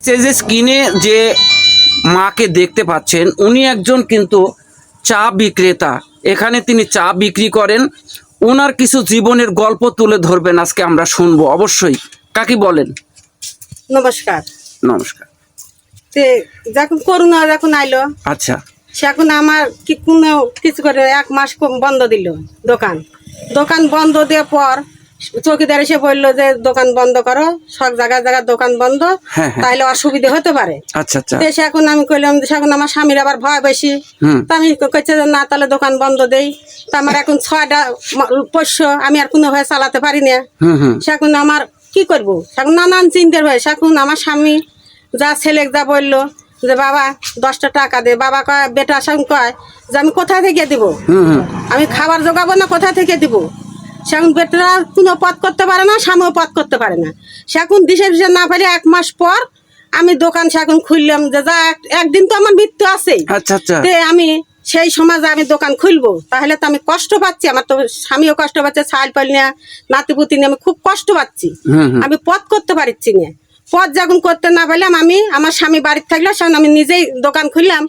যে স্ক্রিনে যে মাকে দেখতে পাচ্ছেন উনি একজন কিন্তু চা বিক্রেতা। এখানে তিনি চা বিক্রি করেন। ওনার কিছু জীবনের গল্প তুলে ধরবেন, আজকে আমরা শুনবো অবশ্যই। কাকি বলেন। নমস্কার। নমস্কার। যখন করোনা যখন আইলো, আচ্ছা, সেখন আমার কোনো কিছু করে 1 মাস বন্ধ দিল। দোকান বন্ধ দেওয়ার পর চৌকিদার এসে বললো যে দোকান বন্ধ করো, সব জায়গায় দোকান বন্ধ, তাহলে অসুবিধা হতে পারে। আচ্ছা আচ্ছা। এখন আমি কইলাম, এখন আমার স্বামীর আবার ভয় বেশি, তা আমি কইছে যে না, তাহলে দোকান বন্ধ দেই। তা আমার এখন 6টা পোষ্য, আমি আর কোনো ভাবে চালাতে পারি না। সেখন আমার কি করব, এখন নানান চিন্তার ভয়। এখন আমার স্বামী যা ছেলে যা বললো যে বাবা 10টা টাকা দে। বাবা কয়, বেটা সঙ্গে কয় যে আমি কোথা থেকে দিব, আমি খাবার জোগাবো না, কোথা থেকে দিব। সেখন বেটারা কোনো পথ করতে পারে না, স্বামীও পথ করতে পারে না। সেখন দিশে না পারে 1 মাস পর আমি দোকান সেখন খুললাম, যে যা একদিন তো আমার মৃত্যু আছে। আমি সেই সমাজে আমি দোকান খুলবো, তাহলে তো আমি কষ্ট পাচ্ছি, আমার তো স্বামীও কষ্ট পাচ্ছে, ছাল পাল নিয়ে নাতিপুতি নিয়ে আমি খুব কষ্ট পাচ্ছি। আমি পথ করতে পারছি না। পথ যখন করতে না পারলাম, আমি আমার স্বামী বাড়িতে থাকলো, সেখন আমি নিজেই দোকান খুললাম।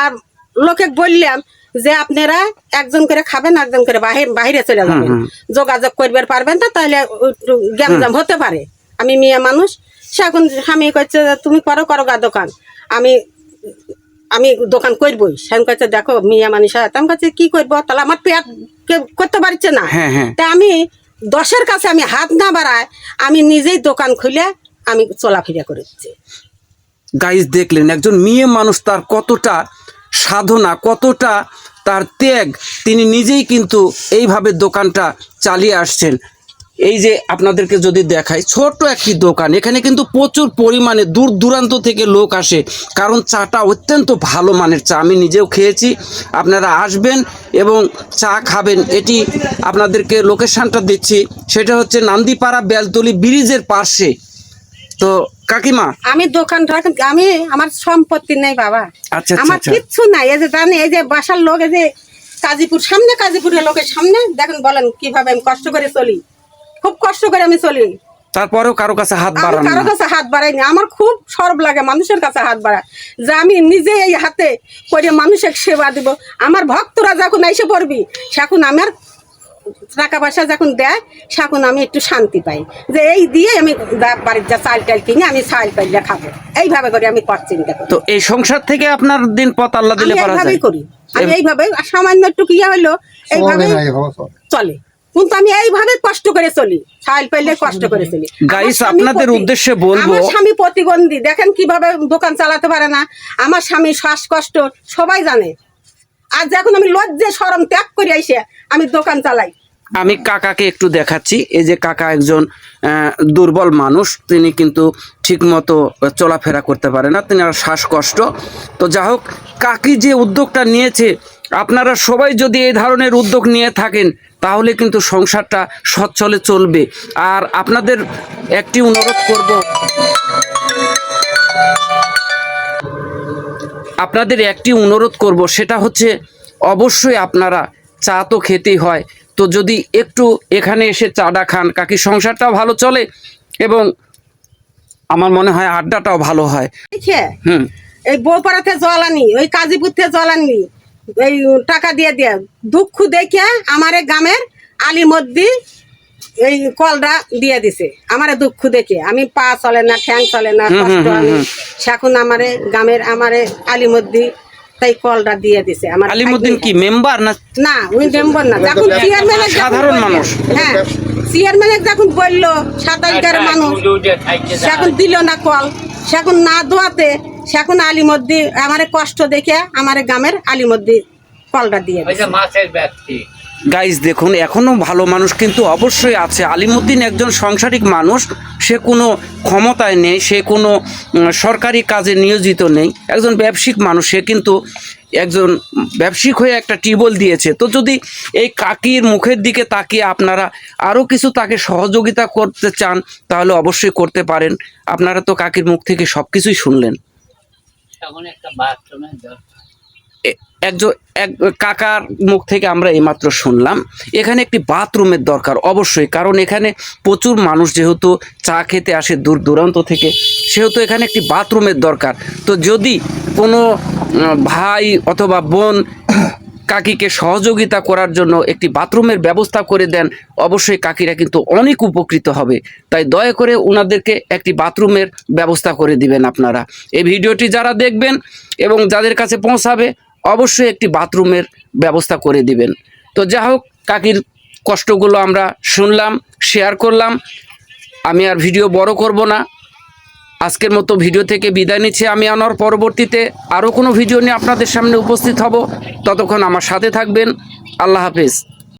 আর লোকে বললাম যে আপনারা একজন করে খাবেন, একজন করে বাহিরে চলে যাবেন, যোগাযোগ করবার পারবেন না, তাহলে গ্যামজাম হতে পারে। আমি মেয়ে মানুষ। সেখন স্বামী কইছে তুমি করো গা দোকান, আমি দোকান করবই। সেখন কইছে দেখো মিয়া মানুষ, আমি কাছে কি করবো, তাহলে আমার পেট করতে পারছে না। তা আমি 10-এর কাছে আমি হাত না বাড়ায় আমি নিজেই দোকান খুলে আমি চলাফেরা করেছি। গাইস, দেখলেন একজন মেয়ে মানুষ, তার কতটা সাধনা, কতটা তার ত্যাগ। তিনি নিজেই কিন্তু এইভাবে দোকানটা চালিয়ে আসছেন। এই যে আপনাদেরকে যদি দেখাই, ছোট্ট একটি দোকান, এখানে কিন্তু প্রচুর পরিমাণে দূর দূরান্ত থেকে লোক আসে, কারণ চাটা অত্যন্ত ভালো মানের চা। আমি নিজেও খেয়েছি। আপনারা আসবেন এবং চা খাবেন। এটি আপনাদেরকে লোকেশনটা দিচ্ছি, সেটা হচ্ছে নান্দিপাড়া বেলতলি ব্রিজের পাশে। তো কাকিমা, আমি দোকানটা, আমি আমার সম্পত্তি নেই বাবা। আচ্ছা, আমার কিচ্ছু নাই। এই যে জানি, এই যে বাসার লোক, এই যে কাজীপুরের লোকের সামনে দেখেন, বলেন কিভাবে আমি কষ্ট করে চলি, খুব কষ্ট করে আমি চলি। তারপরেও কারো কাছে হাত বাড়ান না? কারো কাছে হাত বাড়াইনি। আমার খুব সরব লাগে মানুষের কাছে হাত বাড়ায়, যে আমি নিজে এই হাতে করে মানুষের সেবা দিব। আমার ভক্তরা যখন এসে পড়বি, সেখন আমার টাকা পয়সা যখন দেয়, সেখন আমি একটু শান্তি পাই, যে এই দিয়ে আমি বাড়ির যা চাল টাল কিনে আমি চাল পাইলে খাবো। এইভাবে করে আমি পথ চিন্তা করি। তো এই সংসার থেকে আপনার দিন পথ আল্লাহ দিলে পারা যায়? এইভাবেই করি আমি, এইভাবে সামান্য একটু কিয়া হইলো এইভাবে চলে, কিন্তু আমি এইভাবে কষ্ট করে চলি, চাল পাইলে কষ্ট করে চলি। গাইস, আপনাদের উদ্দেশ্যে বলবো, আমার স্বামী প্রতিবন্ধী, দেখেন কিভাবে দোকান চালাতে পারে না। আমার স্বামী শ্বাসকষ্ট, সবাই জানে। আর যখন আমি লজ্জা শরম ত্যাগ করে আইসে আমি দোকান চালাই। আমি কাকাকে একটু দেখাচ্ছি। এই যে কাকা একজন দুর্বল মানুষ, তিনি কিন্তু ঠিকমতো চলাফেরা করতে পারে না, তিনি শ্বাসকষ্ট। তো যা হোক, কাকি যে উদ্যোগটা নিয়েছে, আপনারা সবাই যদি এই ধরনের উদ্যোগ নিয়ে থাকেন, তাহলে কিন্তু সংসারটা সচ্ছলে চলবে। আর আপনাদের একটি অনুরোধ করব, সেটা হচ্ছে অবশ্যই আপনারা চা তো খেতেই হয়, তো যদি একটু এখানে এসে চাটা খান, কাকি সংসারটাও ভালো চলে এবং আমার মনে হয় আড্ডাটাও ভালো হয়। এই বউপাড়াতে জল আনি, ওই কাজীপুরতে জল আনি, এই টাকা দিয়ে দুঃখ দেখে আমার গ্রামের আলিমদ্দি এই কলটা দিয়ে দিছে। আমারে দুঃখ দেখে, আমি পা চলে না, ঠ্যাং চলে না, কষ্ট আমি। সেখন আমারে গ্রামের আমারে আলিমদ্দি তাই কলটা দিয়ে দিছে। আমার আলিমুদ্দিন কি মেম্বার না? না, ওই মেম্বার না, যখন চেয়ারম্যান, সাধারণ মানুষ। হ্যাঁ, চেয়ারম্যান যখন বললো 27 মানুষ, সেখন দিল না কল। সেখন না দোয়াতে, সেখন আলিমদ্দি আমারে কষ্ট দেখে আমার গ্রামের আলিমদ্দি কলটা দিয়ে দিছে। গাইস, দেখুন এখনো ভালো মানুষ কিন্তু অবশ্যই আছে। আলিমুদ্দিন একজন সাংসারিক মানুষ, সে কোনো ক্ষমতায় নেই, সে কোনো সরকারি কাজে নিয়োজিত নেই, একজন ব্যবসায়িক মানুষ। সে কিন্তু একজন ব্যবসায়িক হয়ে একটা টিউবওয়েল দিয়েছে। তো যদি এই কাকির মুখের দিকে তাকিয়ে আপনারা আরও কিছু তাকে সহযোগিতা করতে চান, তাহলে অবশ্যই করতে পারেন। আপনারা তো কাকির মুখ থেকে সব কিছুই শুনলেন। একজন এক কাকার মুখ থেকে আমরা এইমাত্র শুনলাম এখানে একটি বাথরুমের দরকার অবশ্যই, কারণ এখানে প্রচুর মানুষ যেহেতু চা খেতে আসে দূর দূরান্ত থেকে, সেহেতু এখানে একটি বাথরুমের দরকার। তো যদি কোনো ভাই অথবা বোন কাকিকে সহযোগিতা করার জন্য একটি বাথরুমের ব্যবস্থা করে দেন, অবশ্যই কাকিরা কিন্তু অনেক উপকৃত হবে। তাই দয়া করে ওনাদেরকে একটি বাথরুমের ব্যবস্থা করে দিবেন আপনারা। এই ভিডিওটি যারা দেখবেন এবং যাদের কাছে পৌঁছাবে অবশ্যই একটি বাথরুমের ব্যবস্থা করে দিবেন। তো যা হোক, কাকির কষ্টগুলো আমরা শুনলাম, শেয়ার করলাম। আমি আর ভিডিও বড় করব না, আজকের মতো ভিডিও থেকে বিদায় নিচ্ছি আমি আনোয়ার। পরবর্তীতে আরও কোনো ভিডিও নিয়ে আপনাদের সামনে উপস্থিত হব, ততক্ষণ আমার সাথে থাকবেন। আল্লাহ হাফেজ।